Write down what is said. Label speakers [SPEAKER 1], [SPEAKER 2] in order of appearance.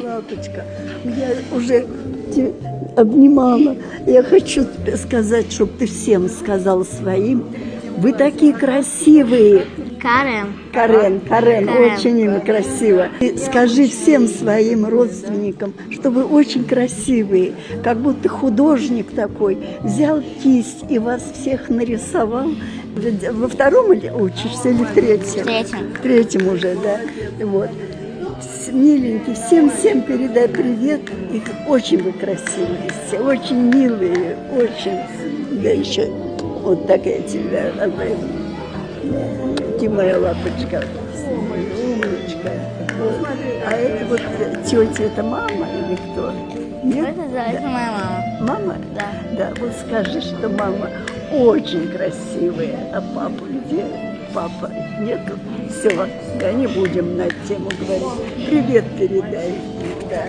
[SPEAKER 1] Лапочка, я уже тебя обнимала. Я хочу сказать, чтобы ты всем сказал своим. Вы такие красивые. Карен, очень имя красиво. И скажи всем своим родственникам, что вы очень красивые, как будто художник такой взял кисть и вас всех нарисовал. Во втором учишься или в третьем? В третьем уже, да. Вот. Миленький, всем передай привет. И очень вы красивые все, очень милые, очень. Да еще вот так я тебя обнимаю. Ты моя лапочка, умничка. Вот. А это вот тетя, это мама или кто? Нет?
[SPEAKER 2] Это моя мама.
[SPEAKER 1] Мама?
[SPEAKER 2] Да.
[SPEAKER 1] Да, вот скажи, что мама очень красивая, а папа где? Папа нету? Все, да, не будем на тему говорить. Привет передай. Да.